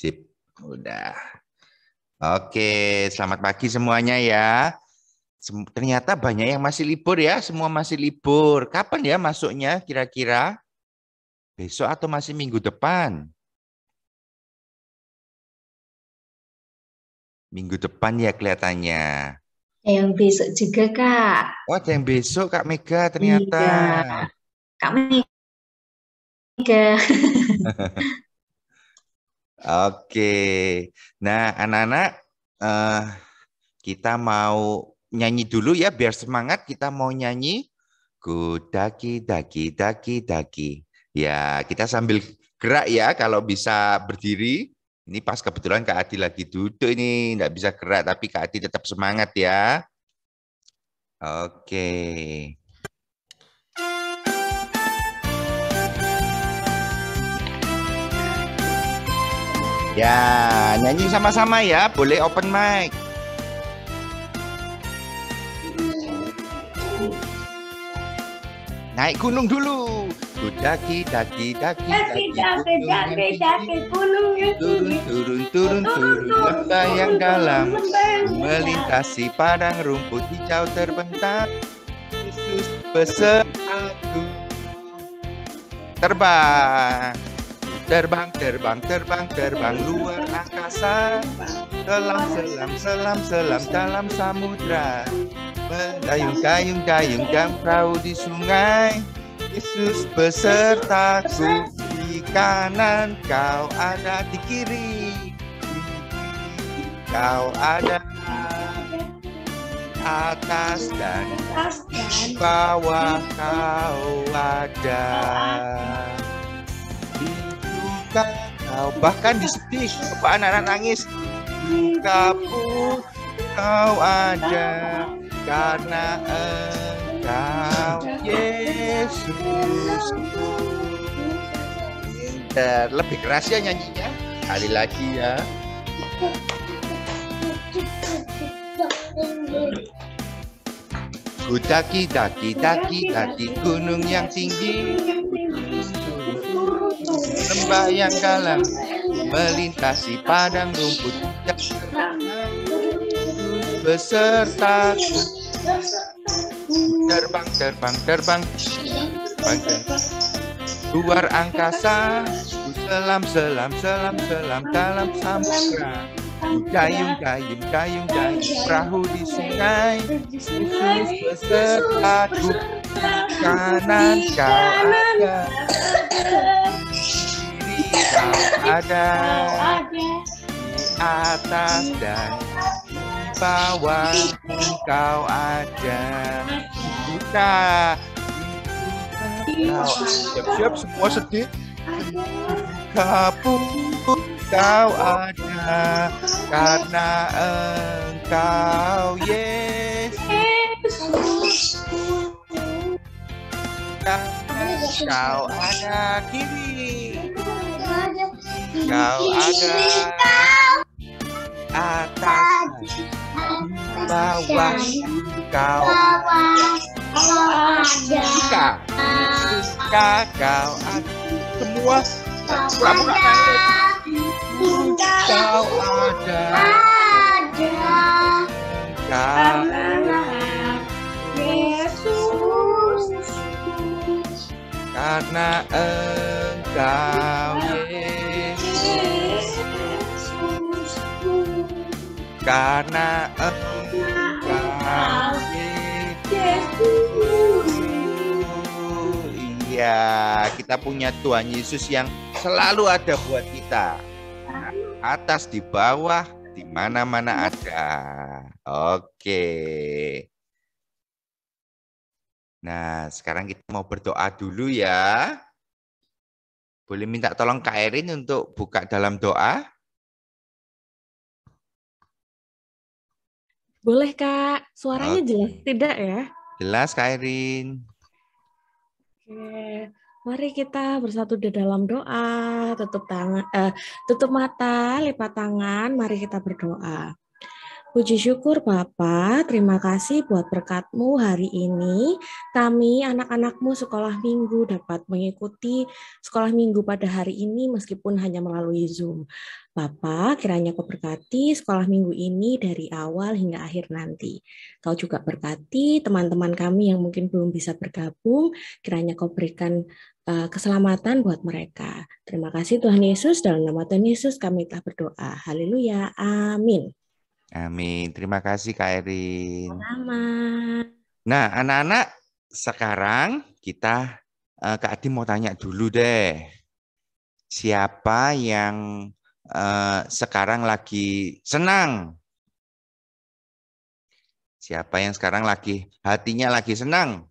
Sip, udah. Oke, selamat pagi semuanya ya. Ternyata banyak yang masih libur ya, semua masih libur. Kapan ya masuknya kira-kira? Besok atau masih minggu depan? Minggu depan ya kelihatannya. Yang besok juga, Kak. Oh, ada yang besok Kak Mega ternyata. Iya, Kak Mega. Oke. Nah, anak-anak, eh, kita mau nyanyi dulu ya, biar semangat. Kita mau nyanyi. Ku daki, daki, daki, daki. Ya, kita sambil gerak ya, kalau bisa berdiri. Ini pas kebetulan Kak Adi lagi duduk ini, nggak bisa gerak, tapi Kak Adi tetap semangat ya. Oke. Ya, nyanyi sama-sama ya, boleh open mic. Naik gunung dulu. Ku daki, daki, daki, daki, Gunung yang tinggi. turun, turun, turun, turun, lembah yang dalam, melintasi padang rumput hijau terbentang, Yesus besertaku. Terbang, terbang, terbang, terbang, terbang luar angkasa, selam, selam, selam, selam dalam samudra. Mendayung, dayung, dayung dan perahu di sungai. Yesus besertaku, di kanan kau ada, di kiri kau ada, atas dan di bawah kau ada. Di duka kau, bahkan di sedih, coba anak-anak nangis, duka pun kau ada, karena Engkau Yesus. Lebih keras ya nyanyinya. Kali lagi ya. Ku daki, daki, daki, daki gunung yang tinggi, lembah yang dalam, melintasi padang rumput besertaku. Terbang, terbang, terbang, luar angkasa, selam, selam, selam, selam dalam samudra. Dayung, dayung, dayung, dayung, perahu di sungai. Yesus besertaku, kanan kau ada, kiri kau ada, di atas dan bawah engkau ada. Kita siap-siap semua sedih. Kapung kau ada, karena Engkau Yesus. Kau ada kiri, kau ada atas, bawah kau ada, kau ada, semua pura-pura kau ada, karena Yesus, karena Engkau Yesus, karena Engkau Yesus. Iya, kita punya Tuhan Yesus yang selalu ada buat kita. Atas, di bawah, di mana-mana ada. Oke. Nah, sekarang kita mau berdoa dulu ya. Boleh minta tolong Kak Erin untuk buka dalam doa? Boleh, Kak. Suaranya jelas tidak ya? Jelas, Kak Erin. Oke. Mari kita bersatu di dalam doa. Tutup tangan, tutup mata, lipat tangan. Mari kita berdoa. Puji syukur Bapa, terima kasih buat berkat-Mu hari ini. Kami anak-anak-Mu sekolah minggu dapat mengikuti sekolah minggu pada hari ini meskipun hanya melalui Zoom. Bapa, kiranya Kau berkati sekolah minggu ini dari awal hingga akhir nanti. Kau juga berkati teman-teman kami yang mungkin belum bisa bergabung, kiranya Kau berikan keselamatan buat mereka. Terima kasih Tuhan Yesus, dalam nama Tuhan Yesus kami telah berdoa. Haleluya, amin. Amin. Terima kasih Kak Erin. Sama. Nah, anak-anak, sekarang kita Kak Adi mau tanya dulu deh. Siapa yang sekarang lagi senang? Siapa yang sekarang hatinya lagi senang?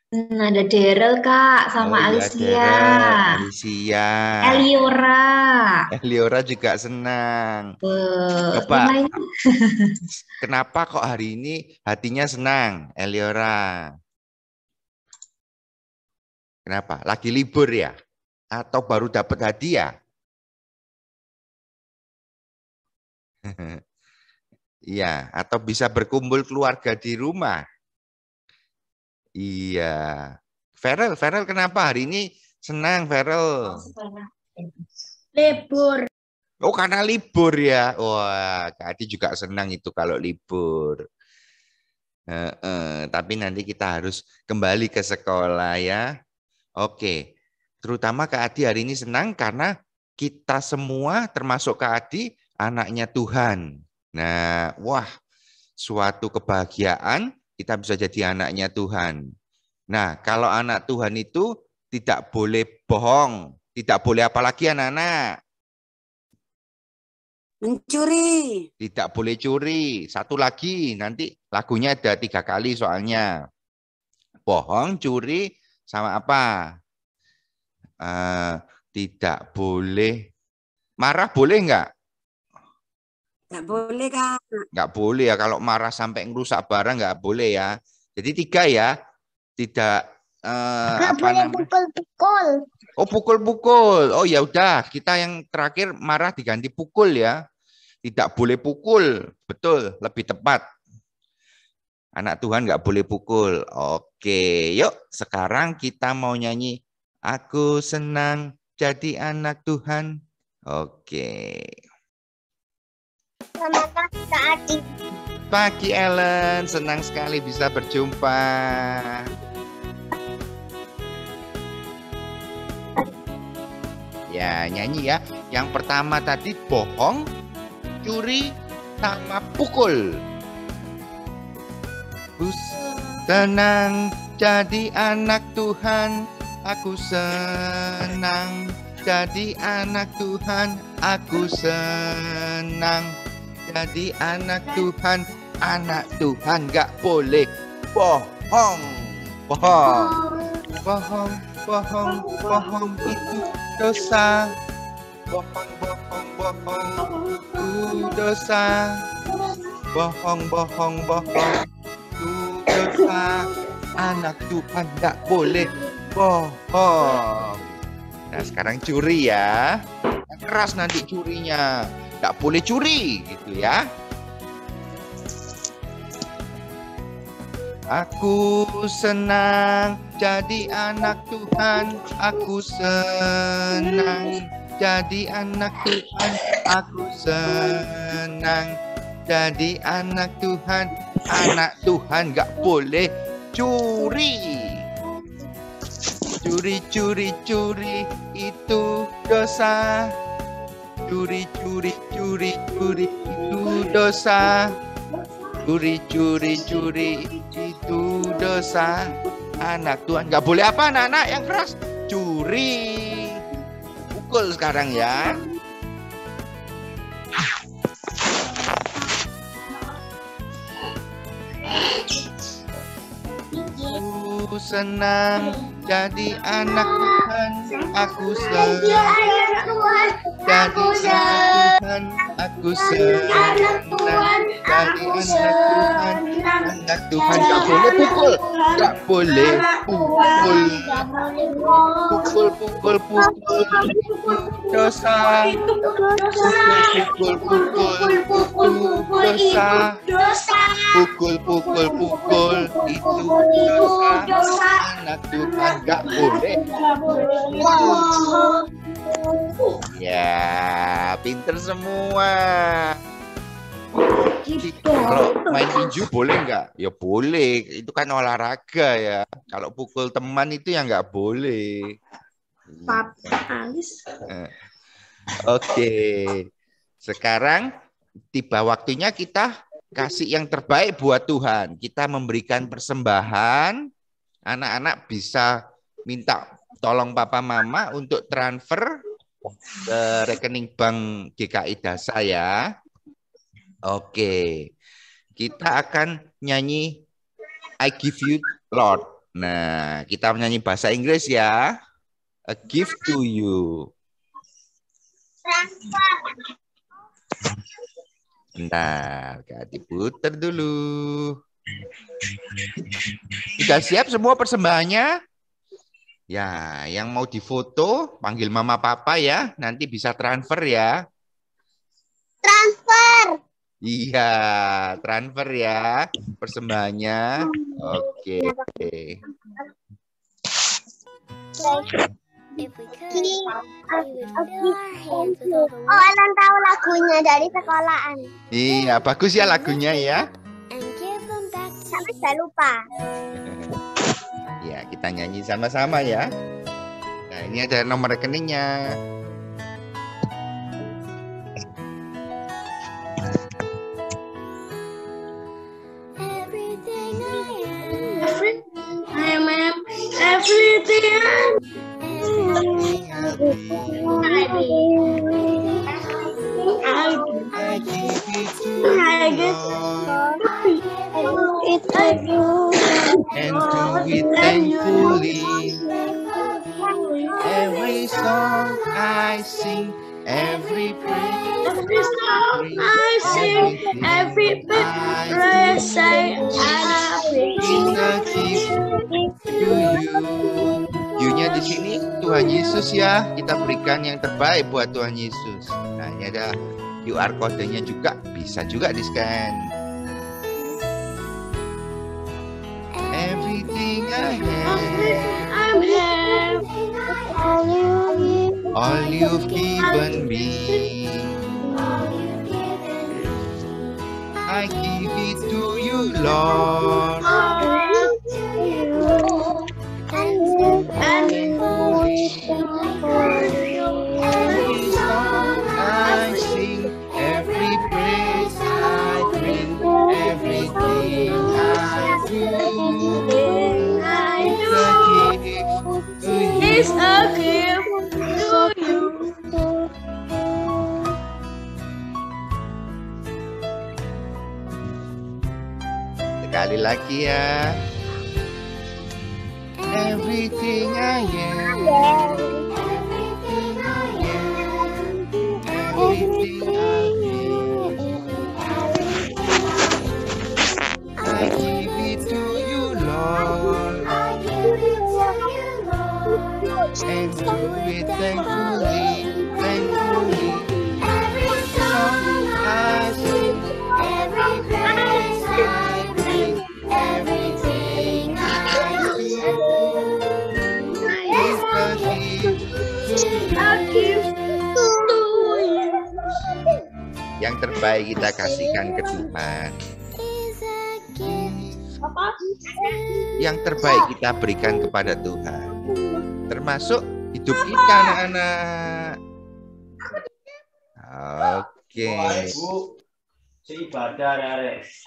Ada Daryl, Kak, sama Alicia. Daryl, Alicia. Eliora juga senang. Coba, kenapa kok hari ini hatinya senang, Eliora? Kenapa? Lagi libur ya? Atau baru dapat hadiah? Iya, atau bisa berkumpul keluarga di rumah? Iya. Farel kenapa hari ini senang, Farel? Libur. Oh, karena libur ya. Wah, Kak Adi juga senang itu kalau libur. Tapi nanti kita harus kembali ke sekolah ya. Oke. Terutama Kak Adi hari ini senang karena kita semua termasuk Kak Adi anaknya Tuhan. Nah, wah, suatu kebahagiaan kita bisa jadi anaknya Tuhan. Nah, kalau anak Tuhan itu tidak boleh bohong. Tidak boleh apa lagi anak-anak? Mencuri. Tidak boleh curi. Satu lagi, nanti lagunya ada 3 kali soalnya. Bohong, curi, sama apa? Tidak boleh. Marah boleh enggak? Nggak boleh, Kak. Nggak boleh ya, kalau marah sampai ngerusak barang nggak boleh ya. Jadi 3 ya, tidak apa namanya? Pukul-pukul. Oh, pukul-pukul. Oh ya udah, kita yang terakhir marah diganti pukul ya. Tidak boleh pukul, betul, lebih tepat. Anak Tuhan nggak boleh pukul. Oke, yuk sekarang kita mau nyanyi. Aku senang jadi anak Tuhan. Oke. Selamat pagi, Kak Adi. Pagi Ellen, senang sekali bisa berjumpa. Ya, nyanyi ya. Yang pertama tadi bohong, curi, sama pukul. Aku senang jadi anak Tuhan. Aku senang jadi anak Tuhan. Aku senang jadi anak Tuhan. Anak Tuhan gak boleh bohong. Bohong itu dosa. Bohong itu dosa. Bohong itu dosa. Anak Tuhan gak boleh bohong. Nah sekarang curi ya. Keras nanti curinya. Gak boleh curi gitu ya. Aku senang jadi anak Tuhan. Aku senang jadi anak Tuhan. Aku senang jadi anak Tuhan. Anak Tuhan gak boleh curi. Curi itu dosa. Curi itu dosa. Curi itu dosa. Anak Tuhan nggak boleh apa anak-anak yang keras? Curi. Pukul sekarang ya. Aku senang jadi anak Tuhan. Aku senang jadi anak Tuhan. Aku senang jadi anak Tuhan. Anak Anak Tuhan nggak boleh pukul. Nggak boleh pukul. Pukul. Dosa. Pukul. Dosa. Pukul. Itu dosa. Anak Tuhan nggak boleh. Ya, pinter semua. Kalau main tinju boleh nggak? Ya boleh, itu kan olahraga ya. Kalau pukul teman itu ya nggak boleh. Oke, sekarang tiba waktunya kita kasih yang terbaik buat Tuhan. Kita memberikan persembahan. Anak-anak bisa minta tolong papa mama untuk transfer ke rekening bank GKI Dasa ya. Oke, kita akan nyanyi I Give You Lord. Nah, kita menyanyi bahasa Inggris ya. A gift to you. Bentar, diputer dulu. Sudah siap semua persembahannya? Ya, yang mau difoto, panggil mama papa ya. Nanti bisa transfer ya. Transfer. Iya, transfer ya persembahannya. Oke. Alan tahu lagunya dari sekolahan. Iya, bagus ya lagunya ya. Tapi saya lupa. Ya, kita nyanyi sama-sama ya. Nah, ini ada nomor rekeningnya. And do it thankfully. Every song I sing, every praise, Every song I sing, every praise I is a gift to you. You-nya di sini Tuhan Yesus ya. Kita berikan yang terbaik buat Tuhan Yesus. Nah, ini ada QR code-nya juga, bisa juga di-scan. Everything I have, all you've given me, I give it to you, Lord. Every song I sing, every praise I bring, everything I do, is a gift to you. Sekali lagi ya. Everything I am, everything I I give it to you, Lord, and do it thankfully. Every song I sing, every praise I bring, everything I do is a gift to you. Yang terbaik kita kasihkan ke Tuhan. Yang terbaik kita berikan kepada Tuhan. Termasuk hidup kita, anak-anak. Oke.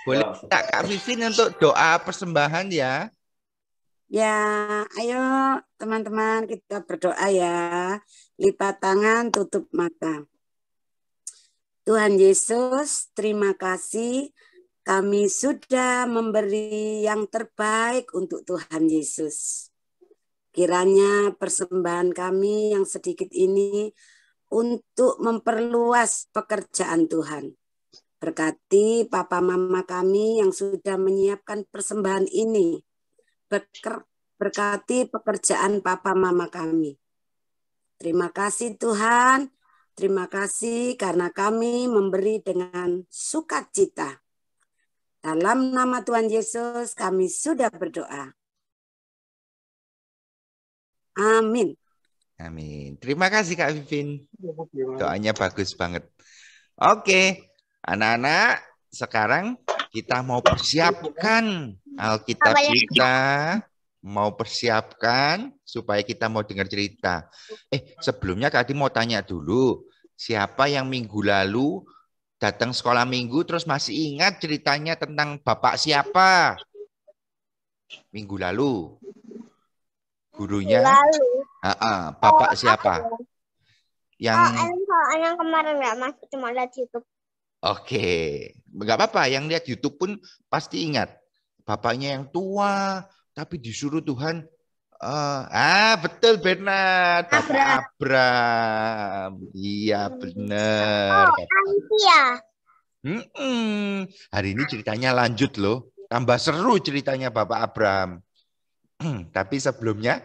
Boleh minta Kak Vivin untuk doa persembahan ya. Ya, ayo teman-teman kita berdoa ya. Lipat tangan, tutup mata. Tuhan Yesus, terima kasih. Kami sudah memberi yang terbaik untuk Tuhan Yesus. Kiranya persembahan kami yang sedikit ini untuk memperluas pekerjaan Tuhan. Berkati papa mama kami yang sudah menyiapkan persembahan ini. Berkati pekerjaan papa mama kami. Terima kasih Tuhan. Terima kasih karena kami memberi dengan sukacita. Dalam nama Tuhan Yesus kami sudah berdoa. Amin. Amin. Terima kasih Kak Vivin. Doanya bagus banget. Oke, anak-anak, sekarang kita mau persiapkan Alkitab kita. Mau persiapkan supaya kita mau dengar cerita. Sebelumnya Kak Adi mau tanya dulu. Siapa yang minggu lalu datang sekolah minggu terus masih ingat ceritanya tentang bapak siapa? Minggu lalu. Gurunya? Bapak siapa? Yang yang kemarin nggak masuk, cuma lihat YouTube. Oke, nggak apa-apa. Yang lihat YouTube pun pasti ingat. Bapaknya yang tua, tapi disuruh Tuhan. Betul Bernard. Bapak Abram. Iya benar. Alicia. Hari ini ceritanya lanjut loh. Tambah seru ceritanya Bapak Abram. Tapi sebelumnya,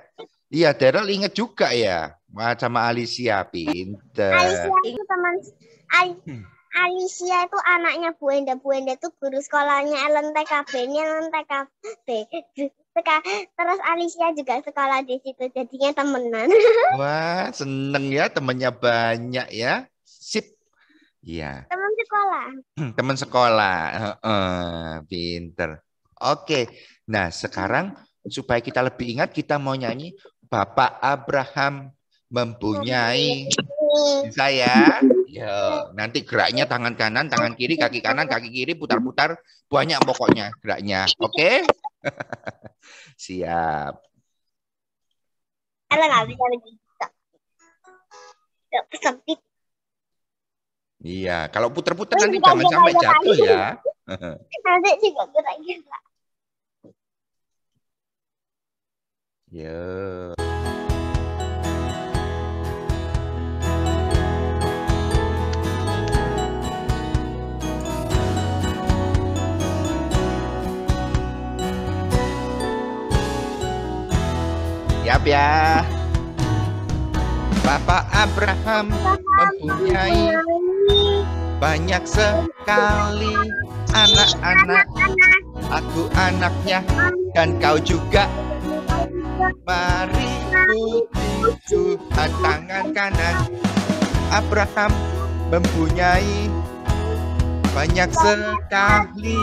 iya Daryl ingat juga ya. Sama Alicia, pinter. Alicia itu teman. Alicia itu anaknya Bu Enda. Bu Enda itu guru sekolahnya Ellen TKB-nya Ellen TKB. Terus Alicia juga sekolah di situ, jadinya temenan. Wah, seneng ya temennya banyak ya. Sip. Iya. Teman sekolah. Teman sekolah. Pinter. Oke. Nah, sekarang supaya kita lebih ingat, kita mau nyanyi Bapak Abraham mempunyai. Bisa ya? Yo, nanti geraknya tangan kanan, tangan kiri, kaki kanan, kaki kiri, putar-putar. Banyak pokoknya geraknya. Oke? Siap. Kalau nggak bisa begitu. Nggak sempit. Iya, kalau putar-putar nanti jangan sampai jatuh ya. Nanti juga gerak-gerak. Yo. Siap ya. Bapak Abraham mempunyai banyak sekali anak-anak. Aku anaknya dan kau juga. Mari puji Tuhan tangan kanan. Abraham mempunyai banyak sekali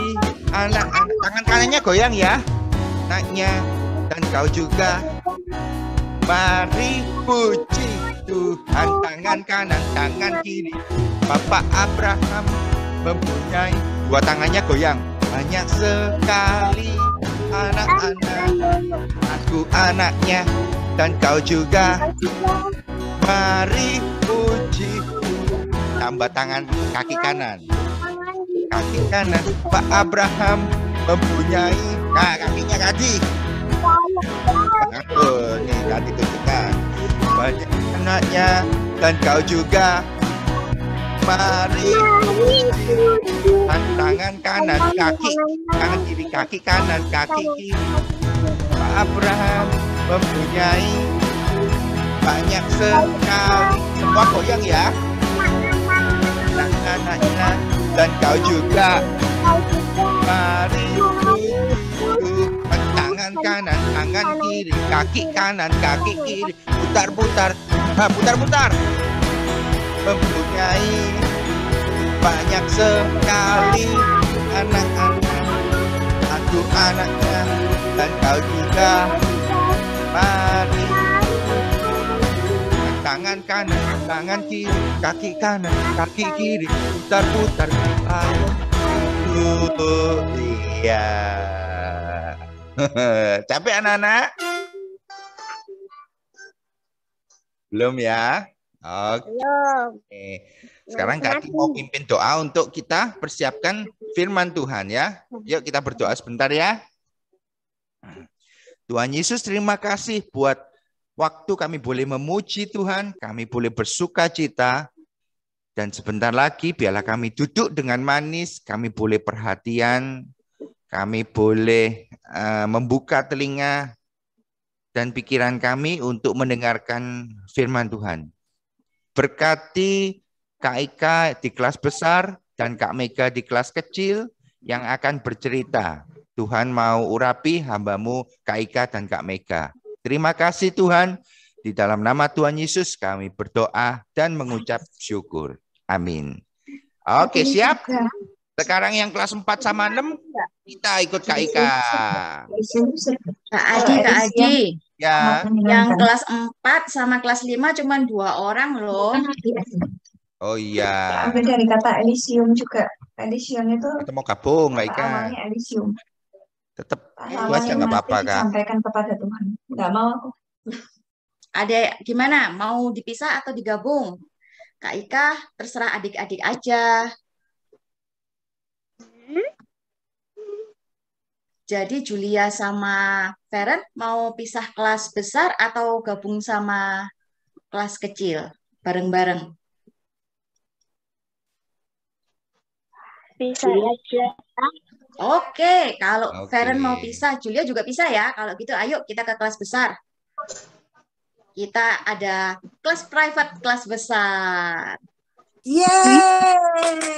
anak-anak. Tangan kanannya goyang ya. Anaknya dan kau juga. Mari puji Tuhan tangan kanan, tangan kiri. Bapak Abraham mempunyai, dua tangannya goyang. Banyak sekali anak-anak. Aku anaknya dan kau juga. Mari puji Tuhan. Tambah tangan kaki kanan. Kaki kanan. Pak Abraham mempunyai. Nah, kakinya Kadi. Nih Kadi tunjukkan. Banyak anaknya dan kau juga. Mari tangan kanan, kaki tangan kiri, kaki kanan, kaki kiri. Pak Abraham mempunyai banyak sekali. Semua goyang ya. Anaknya dan kau juga. Mari tangan kanan, tangan kiri, kaki kanan, kaki kiri. Putar-putar, putar-putar. Mempunyai banyak sekali anak-anak. Aku anaknya dan kau juga. Mari tangan kanan, tangan kiri, kaki kanan, kaki kiri, putar-putar. Iya. Capek anak-anak? Belum ya? Oke. Sekarang Kak mau pimpin doa untuk kita persiapkan firman Tuhan ya. Yuk kita berdoa sebentar ya. Tuhan Yesus, terima kasih buat waktu kami boleh memuji Tuhan, kami boleh bersuka cita. Dan sebentar lagi biarlah kami duduk dengan manis, kami boleh perhatian, kami boleh membuka telinga dan pikiran kami untuk mendengarkan firman Tuhan. Berkati Kak Ika di kelas besar dan Kak Mega di kelas kecil yang akan bercerita. Tuhan mau urapi hamba-Mu Kak Ika dan Kak Mega. Terima kasih Tuhan. Di dalam nama Tuhan Yesus kami berdoa dan mengucap syukur. Amin. Oke, siap? Sekarang yang kelas 4 sama 6, kita ikut Kak Ika. Kak Adi. Ya. Yang kelas 4 sama kelas 5 cuma 2 orang loh. Oh iya. Ambil dari kata Elysium juga. Elysium itu Kita mau gabung Kak Ika. awalnya Elysium. Tetap itu Awalnya aja nggak apa-apa Kak. disampaikan kepada Tuhan. Nggak mau aku. Ada gimana? Mau dipisah atau digabung? Kak Ika, terserah adik-adik aja. Jadi Julia sama Feren mau pisah kelas besar atau gabung sama kelas kecil bareng-bareng? Bisa aja. Oke, kalau Oke. Feren mau pisah, Julia juga pisah ya. Kalau gitu ayo kita ke kelas besar. Kita ada kelas private, kelas besar. Yeay.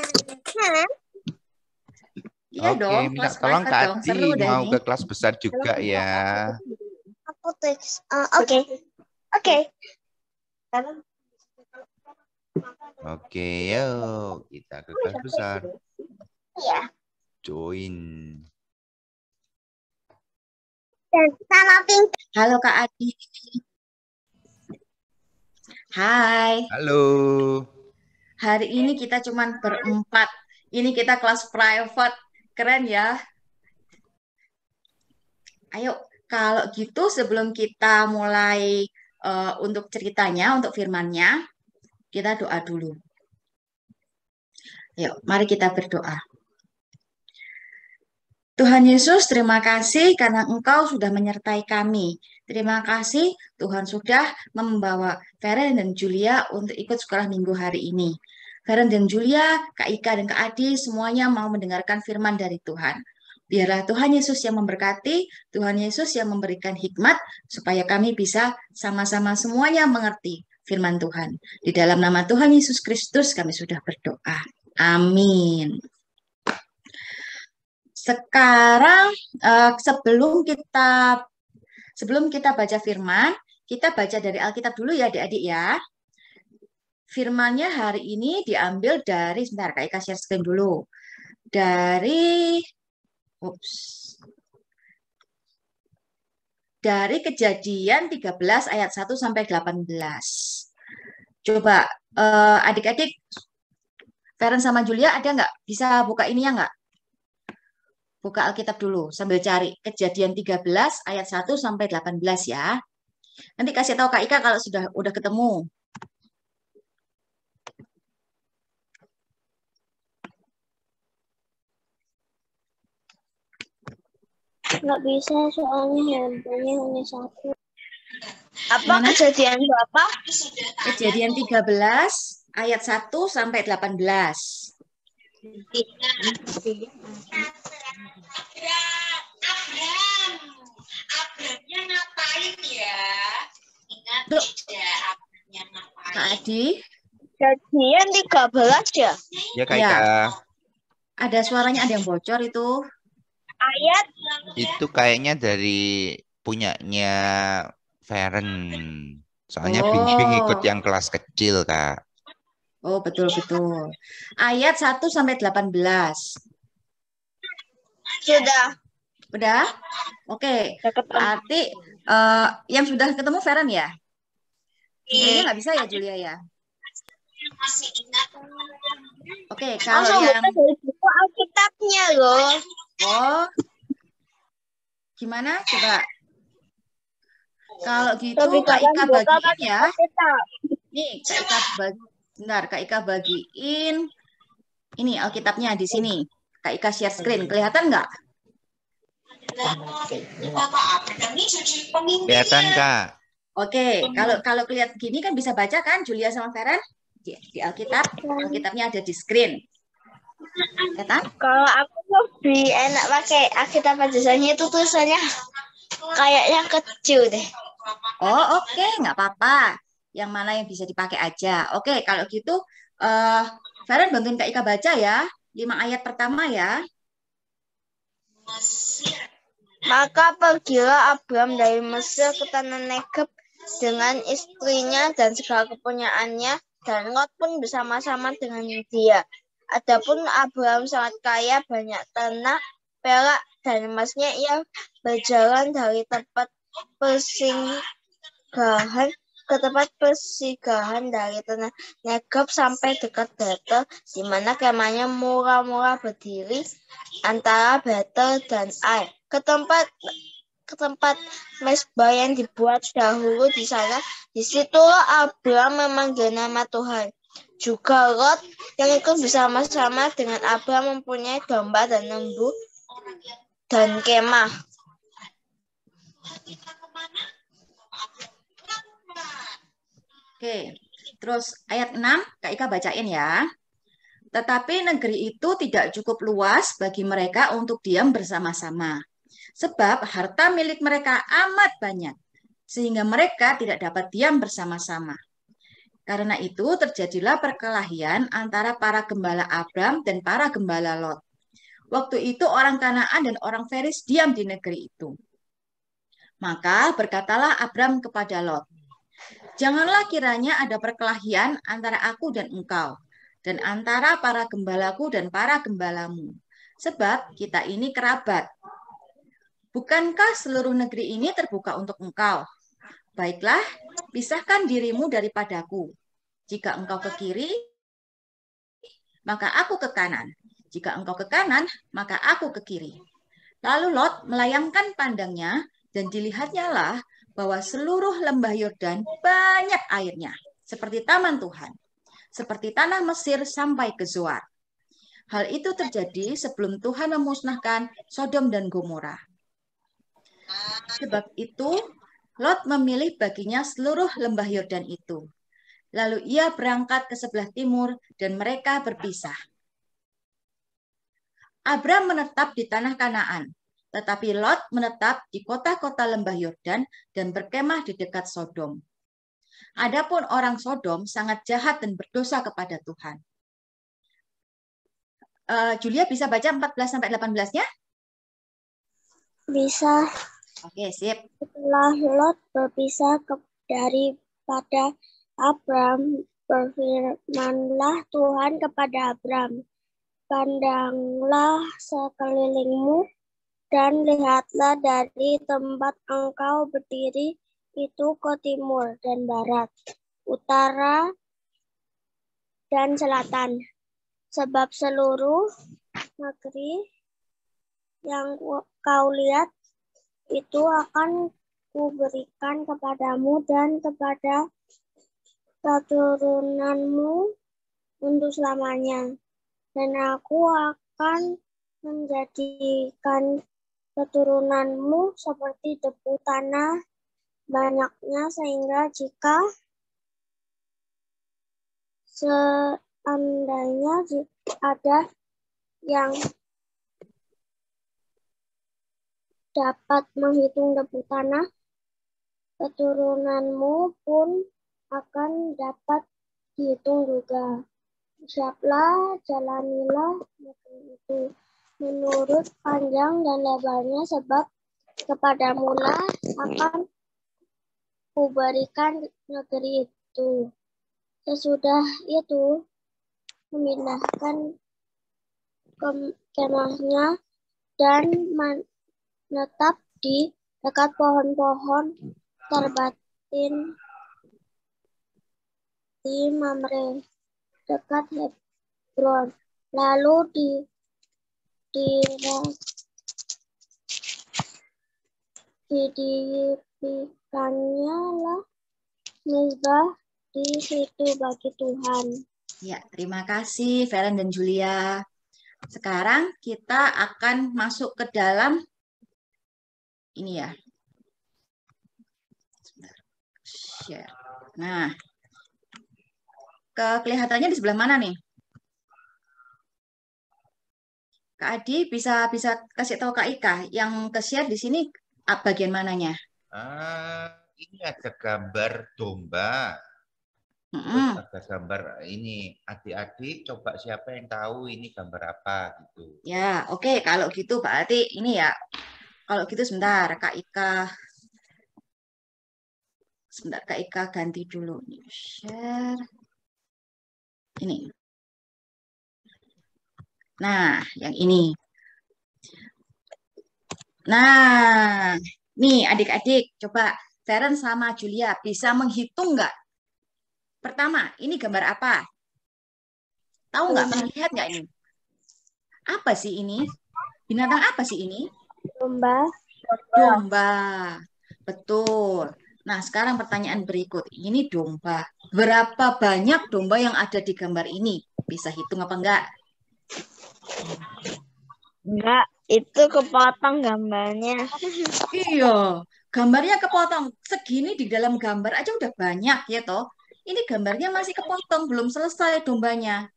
Iya Oke, dong, minta kelas tolong private Kak dong. Adi Seru deh mau ini. ke kelas besar juga ya. Aku tuh. Oke. Oke. Oke, yuk kita ke kelas besar. Iya. Join. Dan sama Pink. Halo Kak Adi. Hai. Halo. Hari ini kita cuman berempat. Ini kita kelas private. Keren ya. Ayo, kalau gitu sebelum kita mulai untuk ceritanya, untuk firmannya, kita doa dulu. Yuk, mari kita berdoa. Tuhan Yesus, terima kasih karena Engkau sudah menyertai kami. Terima kasih Tuhan sudah membawa Feren dan Julia untuk ikut sekolah minggu hari ini. Feren dan Julia, Kak Ika dan Kak Adi, semuanya mau mendengarkan firman dari Tuhan. Biarlah Tuhan Yesus yang memberkati, Tuhan Yesus yang memberikan hikmat, supaya kami bisa sama-sama semuanya mengerti firman Tuhan. Di dalam nama Tuhan Yesus Kristus kami sudah berdoa. Amin. Sekarang sebelum kita baca firman, kita baca dari Alkitab dulu ya adik-adik ya. Firmannya hari ini diambil dari, sebentar Kak Ika share screen dulu. Dari Kejadian 13 ayat 1 sampai 18. Coba adik-adik, Feren sama Julia ada nggak? Bisa buka ininya nggak? Buka Alkitab dulu sambil cari Kejadian 13 ayat 1 sampai 18 ya. Nanti kasih tahu Kak Ika kalau udah ketemu. Nggak bisa soalnya handphonenya hanya satu. Apa Mana? kejadian berapa? Kejadian 13 ayat 1 sampai 18. Abramnya ngapain ya? Ingat Duh. tidak Abramnya ngapain? Kak Adi, Kejadian 13 ya? Ya Kak Ya. Ika. ada suaranya ada yang bocor itu. Ayat Itu kayaknya dari punyanya Feren. Soalnya Oh. Bing ikut yang kelas kecil, Kak. Oh, betul-betul. Ayat 1 sampai 18. sudah. Udah? Oke. Berarti yang sudah ketemu Feren ya? Julia nggak bisa ya, Julia ya? Masih ingat? Oke, kalau Langsung yang... buka dari buku Alkitabnya loh. Oh, gimana? Coba. Kalau gitu, Tapi Kak Ika kalian buka bagiin ya. Alkitab. Nih, Kak Ika bentar, Kak Ika bagiin. Ini Alkitabnya di sini. Kak Ika share screen. Kelihatan nggak? Bapak Abram ini jadi pemimpin. Kelihatan, Kak. Oke, kalau kelihatan gini kan bisa baca kan Julia sama Feren? Di Alkitabnya ada di screen. Kata? Kalau aku lebih enak pakai Alkitab Pancasila itu tulisannya kayaknya kecil deh. Oh, oke, nggak apa-apa. Yang mana yang bisa dipakai aja. Oke, kalau gitu, Feren bantuin Kak Ika baca ya. 5 ayat pertama ya. Maka pergilah Abram dari Mesir ke tanah Negeb dengan istrinya dan segala kepunyaannya, dan Lot pun bersama-sama dengan dia. Adapun Abram sangat kaya, banyak ternak, perak, dan emasnya. Ia berjalan dari tempat persinggahan ke tempat persinggahan dari tanah Negeb sampai dekat Betel, di mana kemahnya murah-murah berdiri antara Betel dan Ai. Ke tempat mezbah yang dibuat dahulu di sana. Disitulah Abram memanggil nama Tuhan. Juga Lot yang ikut bersama-sama dengan Abram mempunyai domba dan lembu dan kemah. Oke, terus ayat 6, Kak Ika bacain ya. Tetapi negeri itu tidak cukup luas bagi mereka untuk diam bersama-sama. Sebab harta milik mereka amat banyak, sehingga mereka tidak dapat diam bersama-sama. Karena itu terjadilah perkelahian antara para gembala Abram dan para gembala Lot. Waktu itu orang Kanaan dan orang Feris diam di negeri itu. Maka berkatalah Abram kepada Lot, janganlah kiranya ada perkelahian antara aku dan engkau, dan antara para gembalaku dan para gembalamu. Sebab kita ini kerabat. Bukankah seluruh negeri ini terbuka untuk engkau? Baiklah, pisahkan dirimu daripadaku. Jika engkau ke kiri, maka aku ke kanan. Jika engkau ke kanan, maka aku ke kiri. Lalu Lot melayangkan pandangnya, dan dilihatnya lah bahwa seluruh lembah Yordan banyak airnya, seperti taman Tuhan, seperti tanah Mesir sampai ke Zoar. Hal itu terjadi sebelum Tuhan memusnahkan Sodom dan Gomora. Sebab itu, Lot memilih baginya seluruh lembah Yordan itu. Lalu ia berangkat ke sebelah timur, dan mereka berpisah. Abram menetap di tanah Kanaan, tetapi Lot menetap di kota-kota lembah Yordan dan berkemah di dekat Sodom. Adapun orang Sodom sangat jahat dan berdosa kepada Tuhan. Julia bisa baca 14-18-nya? Bisa. Oke, sip. Setelah Lot berpisah daripada Abram, berfirmanlah Tuhan kepada Abram, pandanglah sekelilingmu dan lihatlah dari tempat engkau berdiri itu ke timur dan barat, utara dan selatan. Sebab seluruh negeri yang kau lihat itu akan kuberikan kepadamu dan kepada keturunanmu untuk selamanya. Dan aku akan menjadikan keturunanmu seperti debu tanah banyaknya, sehingga jika seandainya ada yang dapat menghitung debu tanah, keturunanmu pun akan dapat dihitung juga. Siaplah, jalanilah negeri itu menurut panjang dan lebarnya, sebab kepadamu lah akan kuberikan negeri itu. Sesudah itu memindahkan kemahnya dan menetap di dekat pohon-pohon terbatin di Mamre, dekat Hebron. Lalu didirikannya lah mezbah di situ bagi Tuhan. Ya, terima kasih Feren dan Julia. Sekarang kita akan masuk ke dalam ini ya. Share. Nah, kelihatannya di sebelah mana nih? Kak Adi bisa kasih tahu Kak Ika yang ke-share di sini bagian mananya? Ini ada gambar domba. Terus Mm-mm. ada gambar ini. Adik-adik coba siapa yang tahu ini gambar apa gitu. Ya, oke. Kalau gitu berarti ini ya. Kalau gitu sebentar, Kak Ika. Sebentar, Kak Ika ganti dulu. Share. Ini. Nah, yang ini. Nah, nih adik-adik, coba Feren sama Julia bisa menghitung nggak? Pertama, ini gambar apa? Tahu nggak? Pernah lihat nggak ini? Apa sih ini? Binatang apa sih ini? Domba. Domba. Betul. Nah, sekarang pertanyaan berikut. Ini domba. Berapa banyak domba yang ada di gambar ini? Bisa hitung apa enggak? Enggak, itu kepotong gambarnya. Iya, gambarnya kepotong. Segini di dalam gambar aja udah banyak ya toh. Ini gambarnya masih kepotong, belum selesai dombanya.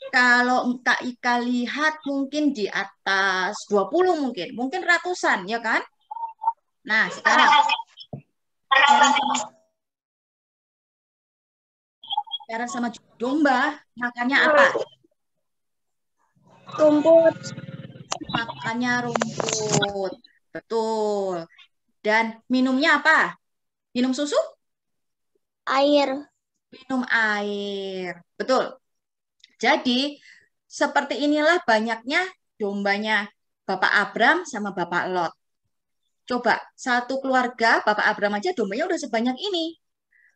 Kalau Kak Ika lihat mungkin di atas 20 mungkin. Mungkin ratusan ya kan? Nah, sekarang Feren sama domba makannya apa? Rumput. Makannya rumput. Betul. Dan minumnya apa? Minum susu? Air. Minum air. Betul. Jadi, seperti inilah banyaknya dombanya Bapak Abram sama Bapak Lot. Coba, satu keluarga, Bapak Abram aja dombanya udah sebanyak ini.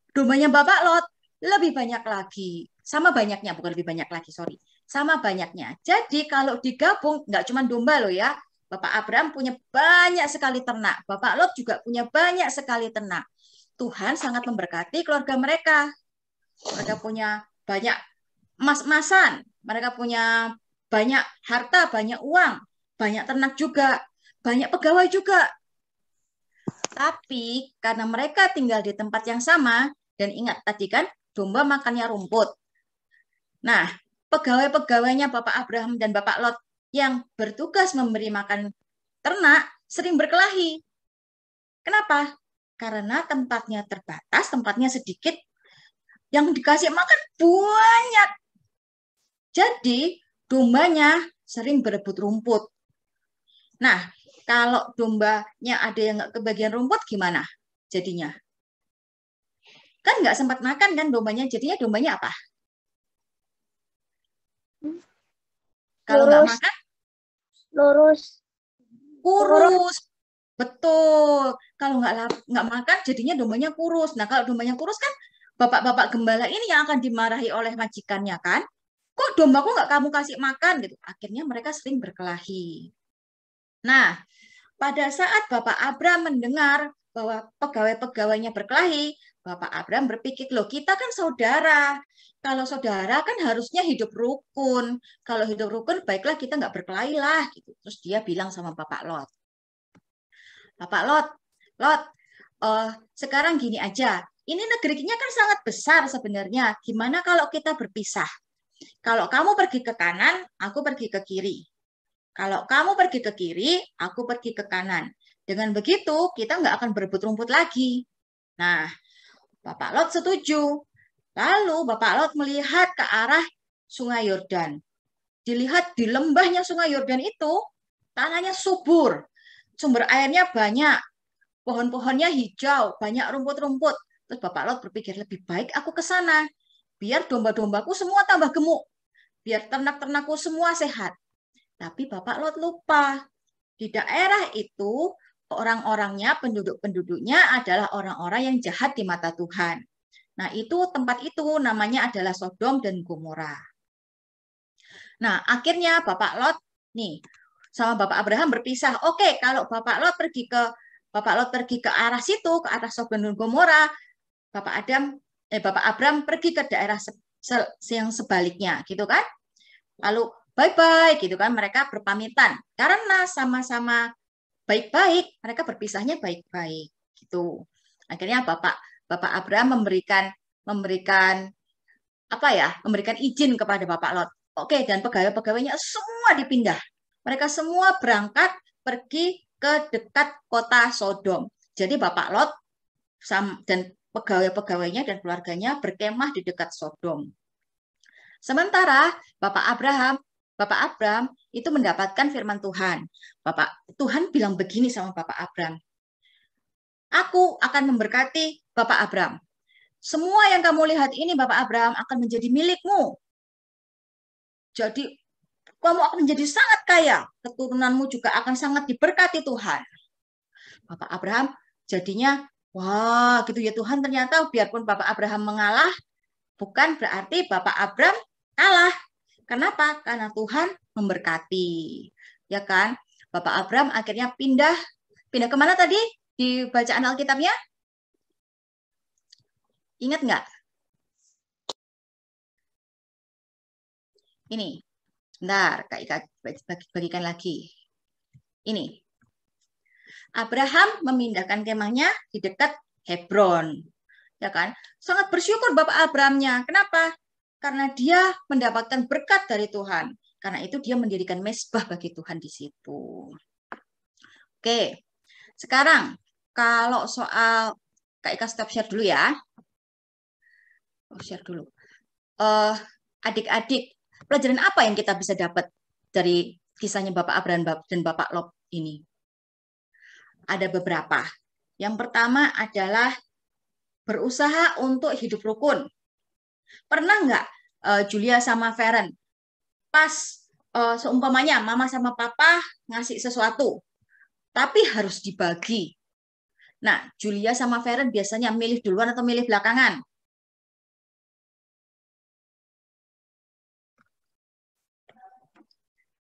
Dombanya Bapak Lot lebih banyak lagi. Sama banyaknya, bukan lebih banyak lagi, sorry. Sama banyaknya. Jadi, kalau digabung, nggak cuma domba loh ya. Bapak Abram punya banyak sekali ternak. Bapak Lot juga punya banyak sekali ternak. Tuhan sangat memberkati keluarga mereka. Mereka punya banyak emas-emasan, mereka punya banyak harta, banyak uang, banyak ternak juga, banyak pegawai juga. Tapi karena mereka tinggal di tempat yang sama, dan ingat tadi kan, domba makannya rumput. Nah, pegawai-pegawainya Bapak Abraham dan Bapak Lot yang bertugas memberi makan ternak sering berkelahi. Kenapa? Karena tempatnya terbatas, tempatnya sedikit, yang dikasih makan banyak. Jadi dombanya sering berebut rumput. Nah, kalau dombanya ada yang nggak kebagian rumput gimana jadinya? Kan nggak sempat makan kan dombanya, jadinya dombanya apa? Kalau nggak Lurus. makan, Lurus. kurus. Betul. Kalau nggak makan, jadinya dombanya kurus. Nah, kalau dombanya kurus kan bapak-bapak gembala ini yang akan dimarahi oleh majikannya kan? Kok dombaku nggak kamu kasih makan gitu? Akhirnya mereka sering berkelahi. Nah, pada saat Bapak Abram mendengar bahwa pegawai-pegawainya berkelahi, Bapak Abram berpikir, loh kita kan saudara. Kalau saudara kan harusnya hidup rukun. Kalau hidup rukun, baiklah kita nggak berkelahi lah. Gitu. Terus dia bilang sama Bapak Lot, Bapak Lot, sekarang gini aja. Ini negerinya kan sangat besar sebenarnya. Gimana kalau kita berpisah? Kalau kamu pergi ke kanan, aku pergi ke kiri. Kalau kamu pergi ke kiri, aku pergi ke kanan. Dengan begitu, kita nggak akan berebut rumput lagi. Nah, Bapak Lot setuju. Lalu Bapak Lot melihat ke arah Sungai Yordan. Dilihat di lembahnya Sungai Yordan itu, tanahnya subur. Sumber airnya banyak. Pohon-pohonnya hijau, banyak rumput-rumput. Terus Bapak Lot berpikir, lebih baik aku ke sana. Biar domba-dombaku semua tambah gemuk. Biar ternak-ternakku semua sehat. Tapi Bapak Lot lupa. Di daerah itu, orang-orangnya, penduduk-penduduknya adalah orang-orang yang jahat di mata Tuhan. Nah, itu tempat itu namanya adalah Sodom dan Gomora. Nah, akhirnya Bapak Lot nih sama Bapak Abraham berpisah. Oke, kalau Bapak Lot pergi ke arah situ, ke arah Sodom dan Gomora, Bapak Abraham pergi ke daerah yang sebaliknya, gitu kan? Lalu bye-bye gitu kan, mereka berpamitan karena sama-sama baik-baik, mereka berpisahnya baik-baik gitu. Akhirnya Bapak Abraham memberikan memberikan izin kepada Bapak Lot. Oke, dan pegawai-pegawainya semua dipindah. Mereka semua berangkat pergi ke dekat kota Sodom. Jadi Bapak Lot dan pegawai-pegawainya dan keluarganya berkemah di dekat Sodom. Sementara Bapak Abram itu mendapatkan firman Tuhan. Tuhan bilang begini sama Bapak Abram. Aku akan memberkati Bapak Abram. Semua yang kamu lihat ini Bapak Abram akan menjadi milikmu. Jadi kamu akan menjadi sangat kaya. Keturunanmu juga akan sangat diberkati Tuhan. Bapak Abraham jadinya, wah gitu ya Tuhan, ternyata biarpun Bapak Abraham mengalah, bukan berarti Bapak Abraham kalah. Kenapa? Karena Tuhan memberkati. Ya kan? Bapak Abraham akhirnya pindah kemana tadi di bacaan Alkitabnya? Ingat nggak? Ini. Sebentar, Kak Ika bagikan lagi. Ini. Abraham memindahkan kemahnya di dekat Hebron. Ya kan? Sangat bersyukur Bapak Abrahamnya. Kenapa? Karena dia mendapatkan berkat dari Tuhan. Karena itu dia mendirikan mezbah bagi Tuhan di situ. Oke. Sekarang kalau soal Kak Ika stop share dulu ya. Share dulu. Adik-adik, pelajaran apa yang kita bisa dapat dari kisahnya Bapak Abraham dan Bapak Lot ini? Ada beberapa. Yang pertama adalah berusaha untuk hidup rukun. Pernah nggak Julia sama Feren pas seumpamanya mama sama papa ngasih sesuatu, tapi harus dibagi. Nah, Julia sama Feren biasanya milih duluan atau milih belakangan?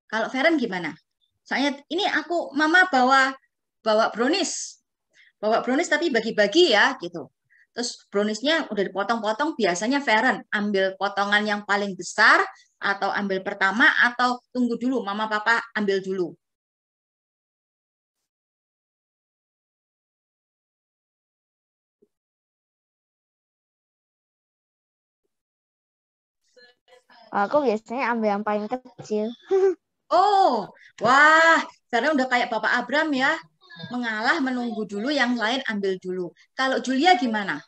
Kalau Feren gimana? Soalnya ini mama bawa brownies. Bawa brownies tapi bagi-bagi ya gitu. Terus browniesnya udah dipotong-potong, biasanya Feren ambil potongan yang paling besar atau ambil pertama atau tunggu dulu mama papa ambil dulu. Aku biasanya ambil yang paling kecil. Oh, wah, karena udah kayak Bapak Abram ya, mengalah menunggu dulu, yang lain ambil dulu. Kalau Julia gimana?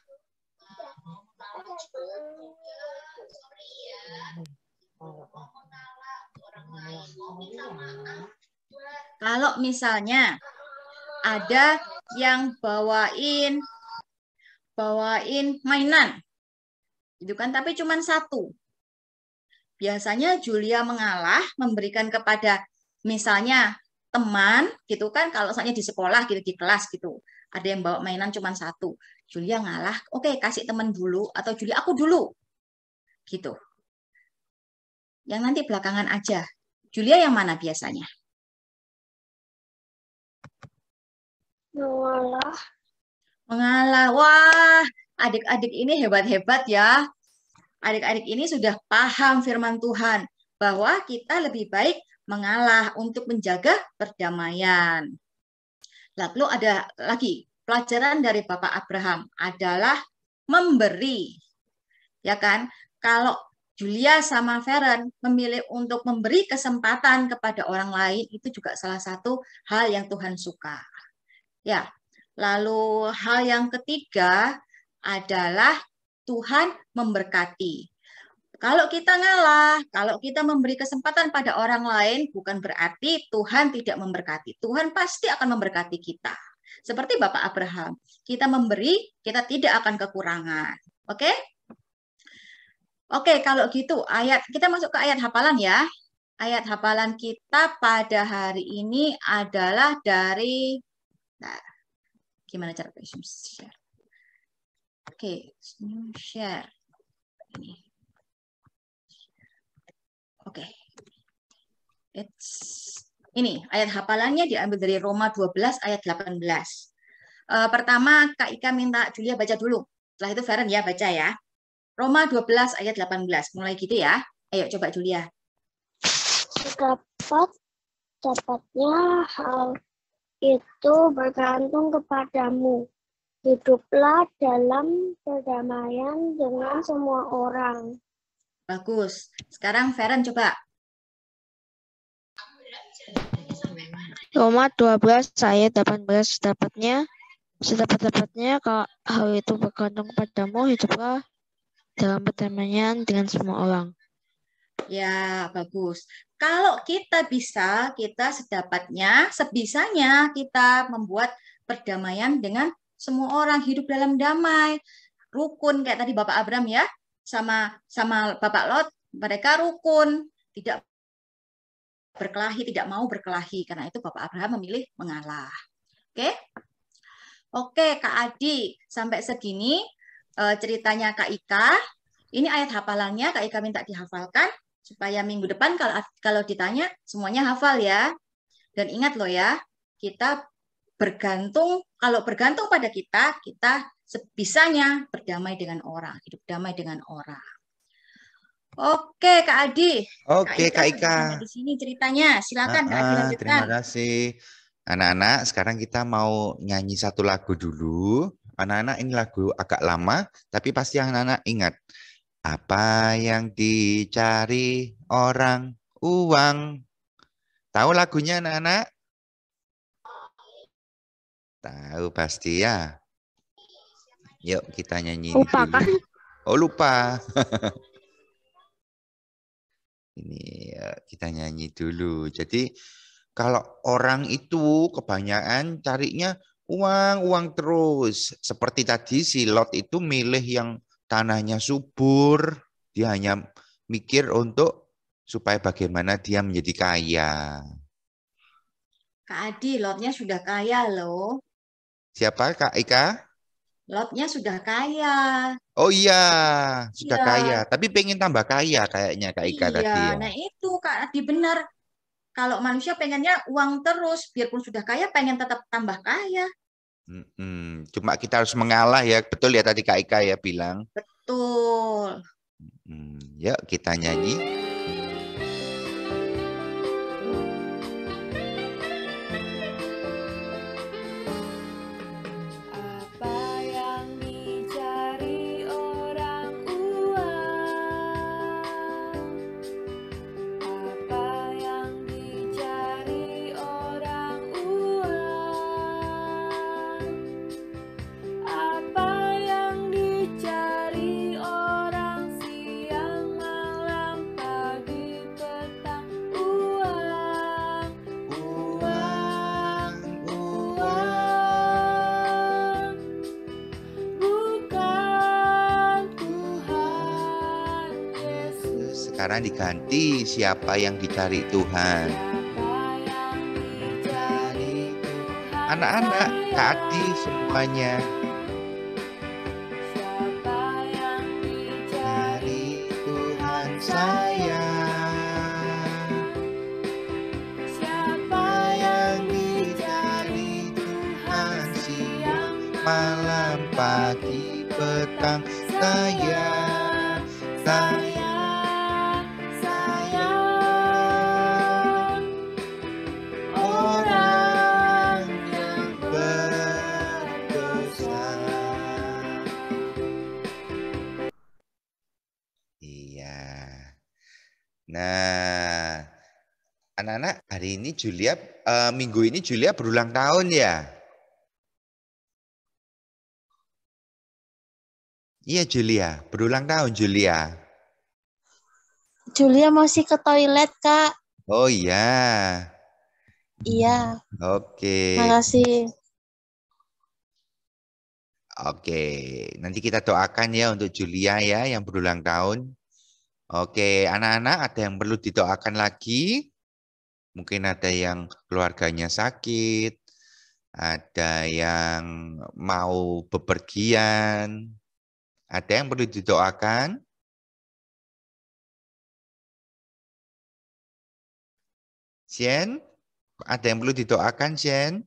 Kalau misalnya ada yang bawain mainan, itu kan, tapi cuma satu. Biasanya Julia mengalah, memberikan kepada misalnya teman, gitu kan, kalau misalnya di sekolah, gitu, di kelas, gitu, ada yang bawa mainan cuma satu. Julia ngalah, oke, kasih teman dulu, atau Julia, aku dulu. Gitu. Yang nanti belakangan aja. Julia yang mana biasanya? Mengalah. Mengalah. Wah, adik-adik ini hebat-hebat ya. Adik-adik ini sudah paham firman Tuhan bahwa kita lebih baik mengalah untuk menjaga perdamaian. Lalu ada lagi pelajaran dari Bapak Abraham adalah memberi. Ya kan? Kalau Julia sama Feren memilih untuk memberi kesempatan kepada orang lain, itu juga salah satu hal yang Tuhan suka. Ya. Lalu hal yang ketiga adalah Tuhan memberkati. Kalau kita ngalah, kalau kita memberi kesempatan pada orang lain, bukan berarti Tuhan tidak memberkati. Tuhan pasti akan memberkati kita. Seperti Bapak Abraham, kita memberi, kita tidak akan kekurangan. Oke? Oke, kalau gitu kita masuk ke ayat hafalan ya. Ayat hafalan kita pada hari ini adalah dari, gimana cara share? Oke, share. Oke. Ini ayat hafalannya diambil dari Roma 12 ayat 18. Pertama Kak Ika minta Julia baca dulu. Setelah itu Feren ya baca ya. Roma 12 ayat 18. Mulai gitu ya. Ayo coba Julia. Dapatnya hal itu bergantung kepadamu. Hiduplah dalam perdamaian dengan semua orang. Bagus. Sekarang Feren coba. Roma 12, saya 18. Sedapat-dapatnya kalau hal itu bergantung padamu, hiduplah dalam perdamaian dengan semua orang. Ya, bagus. Kalau kita bisa, kita sedapatnya, sebisanya kita membuat perdamaian dengan semua orang, hidup dalam damai, rukun kayak tadi Bapak Abraham ya, sama Bapak Lot, mereka rukun, tidak berkelahi, tidak mau berkelahi. Karena itu Bapak Abraham memilih mengalah. Oke? Oke, Kak Adi, sampai segini ceritanya Kak Ika. Ini ayat hafalannya, Kak Ika minta dihafalkan supaya minggu depan kalau ditanya semuanya hafal ya. Dan ingat loh ya, kita kalau bergantung pada kita sebisanya berdamai dengan orang, hidup damai dengan orang. Oke, Kak Adi. Oke, Kak Ika. Sampai di sini ceritanya. Silakan Kak Adi lanjutkan. Terima kasih. Anak-anak, sekarang kita mau nyanyi satu lagu dulu. Anak-anak, ini lagu agak lama, tapi pasti anak-anak ingat. Apa yang dicari orang? Uang. Tahu lagunya anak-anak? Tahu pasti ya. Yuk kita nyanyi ini Lupa dulu. kan? Oh lupa. Ini kita nyanyi dulu. Jadi kalau orang itu kebanyakan carinya uang terus. Seperti tadi si Lot itu milih yang tanahnya subur. Dia hanya mikir untuk supaya bagaimana dia menjadi kaya. Kak Adi, Lotnya sudah kaya loh. Siapa Kak Ika? Lotnya sudah kaya. Oh iya, sudah Iya. kaya. Tapi pengen tambah kaya kayaknya Kak Ika tadi ya. Nah itu Kak Adi benar. Kalau manusia pengennya uang terus, biarpun sudah kaya, pengen tetap tambah kaya. Cuma kita harus mengalah ya, betul ya tadi Kak Ika ya bilang. Betul. Yuk kita nyanyi. Sekarang diganti siapa yang dicari Tuhan. Anak-anak, Kak Adi semuanya. Siapa yang dicari Tuhan saya? Siapa yang dicari Tuhan siang, malam, pagi, petang? Saya orang yang berdosa. Iya. Nah, anak-anak, hari ini Julia, minggu ini Julia berulang tahun ya? Iya Julia, berulang tahun Julia. Julia masih ke toilet, Kak. Oh iya. Iya. Oke. Makasih. Oke, nanti kita doakan ya untuk Julia ya yang berulang tahun. Oke, anak-anak ada yang perlu didoakan lagi? Mungkin ada yang keluarganya sakit, ada yang mau bepergian, ada yang perlu didoakan? Sien, ada yang perlu didoakan, Sien?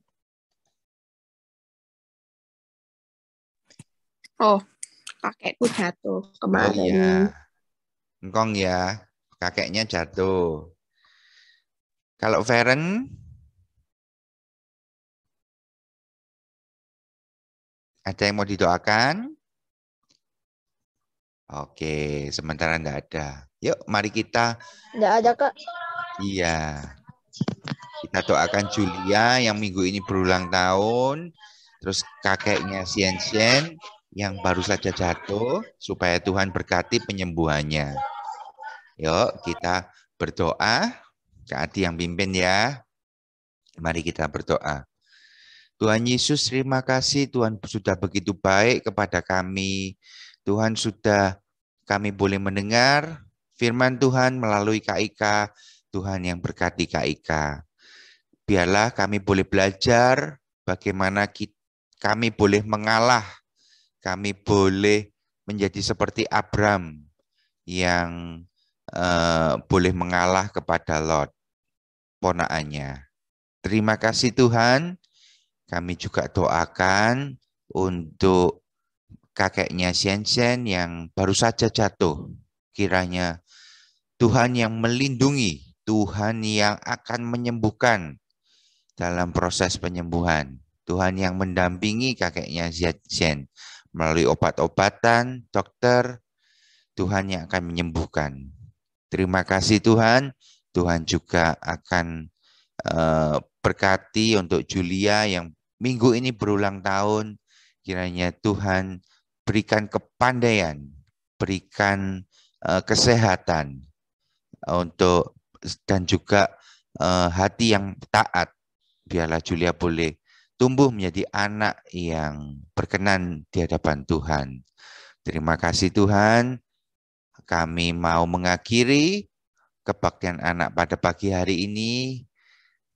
Oh, kakekku jatuh kemarin. Oh iya, engkong ya, kakeknya jatuh. Kalau Feren, ada yang mau didoakan? Oke, sementara enggak ada. Yuk, mari kita, Enggak ada, Kak. iya, kita doakan Julia yang minggu ini berulang tahun, terus kakeknya Sien yang baru saja jatuh, supaya Tuhan berkati penyembuhannya. Yuk, kita berdoa. Kak Adi yang pimpin ya. Mari kita berdoa. Tuhan Yesus, terima kasih Tuhan sudah begitu baik kepada kami. Tuhan sudah kami boleh mendengar firman Tuhan melalui Kak Ika. Tuhan yang berkati Kak Ika. Biarlah kami boleh belajar bagaimana kami boleh mengalah. Kami boleh menjadi seperti Abram yang boleh mengalah kepada Lot, ponakannya. Terima kasih Tuhan. Kami juga doakan untuk kakeknya Sien yang baru saja jatuh. Kiranya Tuhan yang melindungi, Tuhan yang akan menyembuhkan dalam proses penyembuhan. Tuhan yang mendampingi kakeknya Sien melalui obat-obatan, dokter, Tuhan yang akan menyembuhkan. Terima kasih Tuhan. Tuhan juga akan berkati untuk Julia yang minggu ini berulang tahun. Kiranya Tuhan berikan kepandaian, berikan kesehatan untuk dan juga hati yang taat. Biarlah Julia boleh tumbuh menjadi anak yang berkenan di hadapan Tuhan. Terima kasih Tuhan. Kami mau mengakhiri kebaktian anak pada pagi hari ini.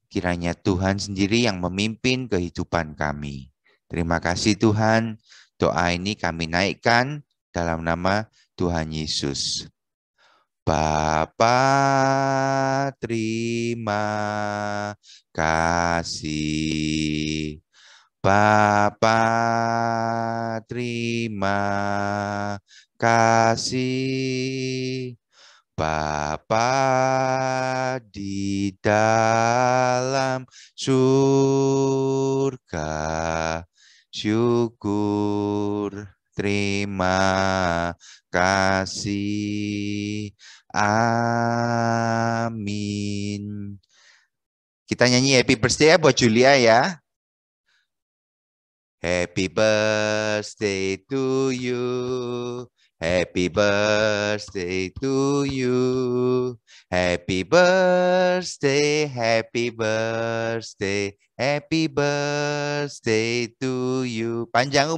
Kiranya Tuhan sendiri yang memimpin kehidupan kami. Terima kasih Tuhan. Doa ini kami naikkan dalam nama Tuhan Yesus. Bapa, terima kasih. Bapa, terima kasih. Bapa di dalam surga, syukur, terima kasih. Amin. Kita nyanyi happy birthday ya buat Julia ya. Happy birthday to you. Happy birthday to you. Happy birthday, happy birthday, happy birthday to you. Panjang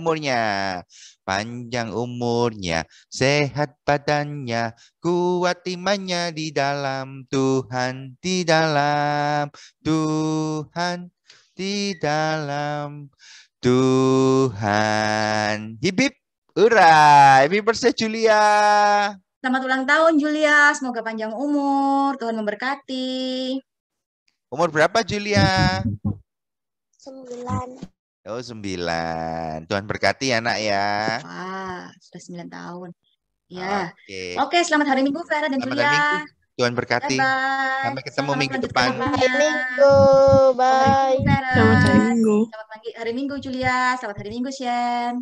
umurnya, sehat badannya, kuat imannya di dalam Tuhan, di dalam Tuhan, di dalam Tuhan. Hip hip. Hurra, happy birthday Julia. Selamat ulang tahun Julia, semoga panjang umur, Tuhan memberkati. Umur berapa Julia? 9. Oh 9. Tuhan berkati ya nak ya. Wah, sudah 9 tahun. Ya. Oke, Selamat hari Minggu Vera dan selamat Julia. hari Minggu. Tuhan berkati. Bye-bye. Sampai ketemu Selamat minggu melanjutkan depan. waktunya. Minggu, bye. Vera. Selamat hari Minggu. Selamat hari Minggu Julia, selamat hari Minggu Sien.